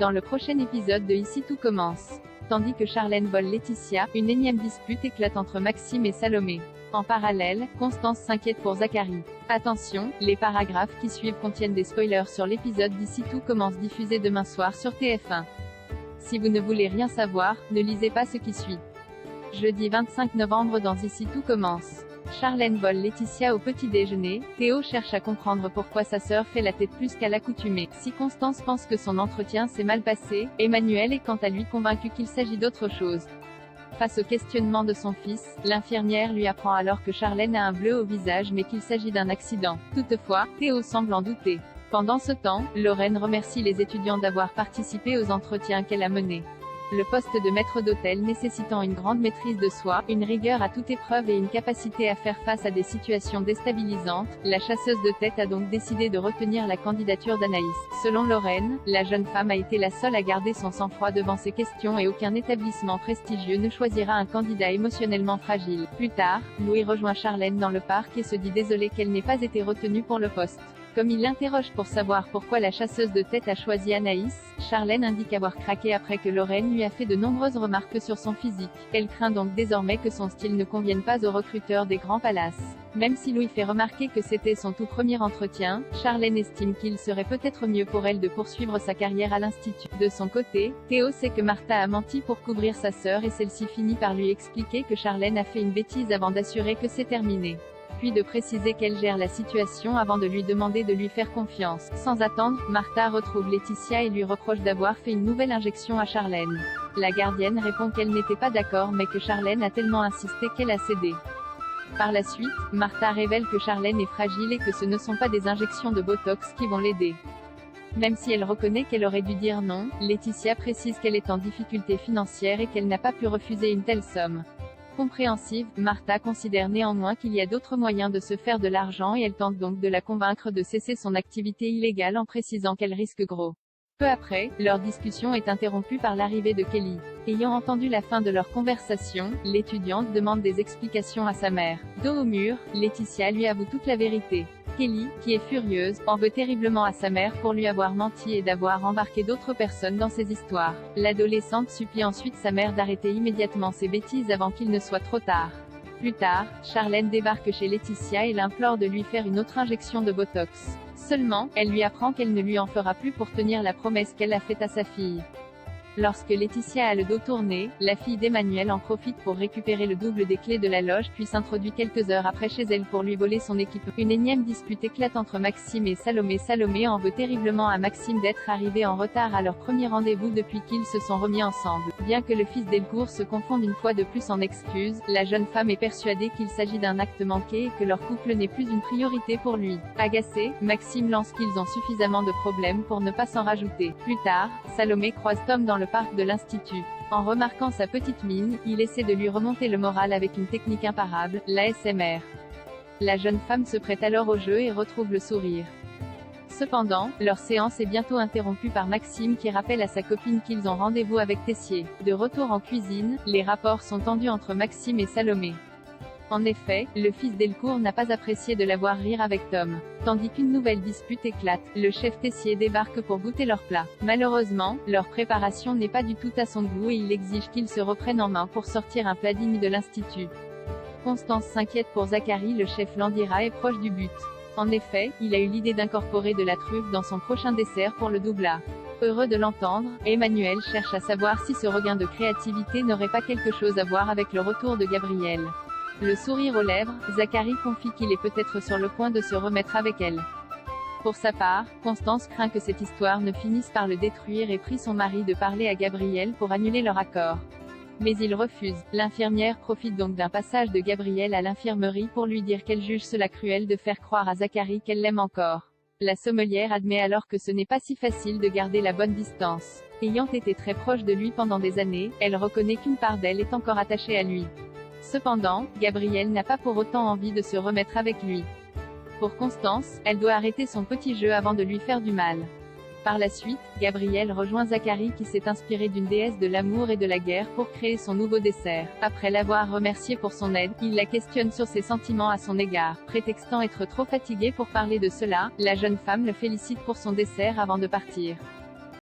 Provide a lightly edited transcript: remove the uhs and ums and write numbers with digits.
Dans le prochain épisode de Ici tout commence. Tandis que Charlène vole Laetitia, une énième dispute éclate entre Maxime et Salomé. En parallèle, Constance s'inquiète pour Zacharie. Attention, les paragraphes qui suivent contiennent des spoilers sur l'épisode d'Ici tout commence diffusé demain soir sur TF1. Si vous ne voulez rien savoir, ne lisez pas ce qui suit. Jeudi 25 novembre dans Ici tout commence. Charlène vole Laetitia au petit déjeuner, Théo cherche à comprendre pourquoi sa sœur fait la tête plus qu'à l'accoutumée. Si Constance pense que son entretien s'est mal passé, Emmanuel est quant à lui convaincu qu'il s'agit d'autre chose. Face au questionnement de son fils, l'infirmière lui apprend alors que Charlène a un bleu au visage mais qu'il s'agit d'un accident. Toutefois, Théo semble en douter. Pendant ce temps, Lorraine remercie les étudiants d'avoir participé aux entretiens qu'elle a menés. Le poste de maître d'hôtel nécessitant une grande maîtrise de soi, une rigueur à toute épreuve et une capacité à faire face à des situations déstabilisantes, la chasseuse de tête a donc décidé de retenir la candidature d'Anaïs. Selon Lorraine, la jeune femme a été la seule à garder son sang-froid devant ces questions et aucun établissement prestigieux ne choisira un candidat émotionnellement fragile. Plus tard, Louis rejoint Charlène dans le parc et se dit désolé qu'elle n'ait pas été retenue pour le poste. Comme il l'interroge pour savoir pourquoi la chasseuse de tête a choisi Anaïs, Charlène indique avoir craqué après que Lorraine lui a fait de nombreuses remarques sur son physique. Elle craint donc désormais que son style ne convienne pas aux recruteurs des grands palaces. Même si Louis fait remarquer que c'était son tout premier entretien, Charlène estime qu'il serait peut-être mieux pour elle de poursuivre sa carrière à l'institut. De son côté, Théo sait que Martha a menti pour couvrir sa sœur et celle-ci finit par lui expliquer que Charlène a fait une bêtise avant d'assurer que c'est terminé. Puis de préciser qu'elle gère la situation avant de lui demander de lui faire confiance. Sans attendre, Martha retrouve Laetitia et lui reproche d'avoir fait une nouvelle injection à Charlène. La gardienne répond qu'elle n'était pas d'accord mais que Charlène a tellement insisté qu'elle a cédé. Par la suite, Martha révèle que Charlène est fragile et que ce ne sont pas des injections de Botox qui vont l'aider. Même si elle reconnaît qu'elle aurait dû dire non, Laetitia précise qu'elle est en difficulté financière et qu'elle n'a pas pu refuser une telle somme. Compréhensive, Martha considère néanmoins qu'il y a d'autres moyens de se faire de l'argent et elle tente donc de la convaincre de cesser son activité illégale en précisant qu'elle risque gros. Peu après, leur discussion est interrompue par l'arrivée de Kelly. Ayant entendu la fin de leur conversation, l'étudiante demande des explications à sa mère. Dos au mur, Laetitia lui avoue toute la vérité. Kelly, qui est furieuse, en veut terriblement à sa mère pour lui avoir menti et d'avoir embarqué d'autres personnes dans ses histoires. L'adolescente supplie ensuite sa mère d'arrêter immédiatement ses bêtises avant qu'il ne soit trop tard. Plus tard, Charlène débarque chez Laetitia et l'implore de lui faire une autre injection de Botox. Seulement, elle lui apprend qu'elle ne lui en fera plus pour tenir la promesse qu'elle a faite à sa fille. Lorsque Laetitia a le dos tourné, la fille d'Emmanuel en profite pour récupérer le double des clés de la loge puis s'introduit quelques heures après chez elle pour lui voler son équipe. Une énième dispute éclate entre Maxime et Salomé. Salomé en veut terriblement à Maxime d'être arrivé en retard à leur premier rendez-vous depuis qu'ils se sont remis ensemble. Bien que le fils Delcourt se confonde une fois de plus en excuses, la jeune femme est persuadée qu'il s'agit d'un acte manqué et que leur couple n'est plus une priorité pour lui. Agacé, Maxime lance qu'ils ont suffisamment de problèmes pour ne pas s'en rajouter. Plus tard, Salomé croise Tom dans le parc de l'institut. En remarquant sa petite mine, il essaie de lui remonter le moral avec une technique imparable, l'ASMR. La jeune femme se prête alors au jeu et retrouve le sourire. Cependant, leur séance est bientôt interrompue par Maxime qui rappelle à sa copine qu'ils ont rendez-vous avec Tessier. De retour en cuisine, les rapports sont tendus entre Maxime et Salomé. En effet, le fils Delcourt n'a pas apprécié de la voir rire avec Tom. Tandis qu'une nouvelle dispute éclate, le chef Tessier débarque pour goûter leur plat. Malheureusement, leur préparation n'est pas du tout à son goût et il exige qu'ils se reprennent en main pour sortir un plat digne de l'institut. Constance s'inquiète pour Zacharie. Le chef Landira est proche du but. En effet, il a eu l'idée d'incorporer de la truffe dans son prochain dessert pour le doublat. Heureux de l'entendre, Emmanuel cherche à savoir si ce regain de créativité n'aurait pas quelque chose à voir avec le retour de Gabriel. Le sourire aux lèvres, Zacharie confie qu'il est peut-être sur le point de se remettre avec elle. Pour sa part, Constance craint que cette histoire ne finisse par le détruire et prie son mari de parler à Gabriel pour annuler leur accord. Mais il refuse. L'infirmière profite donc d'un passage de Gabriel à l'infirmerie pour lui dire qu'elle juge cela cruel de faire croire à Zacharie qu'elle l'aime encore. La sommelière admet alors que ce n'est pas si facile de garder la bonne distance. Ayant été très proche de lui pendant des années, elle reconnaît qu'une part d'elle est encore attachée à lui. Cependant, Gabriel n'a pas pour autant envie de se remettre avec lui. Pour Constance, elle doit arrêter son petit jeu avant de lui faire du mal. Par la suite, Gabriel rejoint Zacharie qui s'est inspiré d'une déesse de l'amour et de la guerre pour créer son nouveau dessert. Après l'avoir remerciée pour son aide, il la questionne sur ses sentiments à son égard. Prétextant être trop fatiguée pour parler de cela, la jeune femme le félicite pour son dessert avant de partir.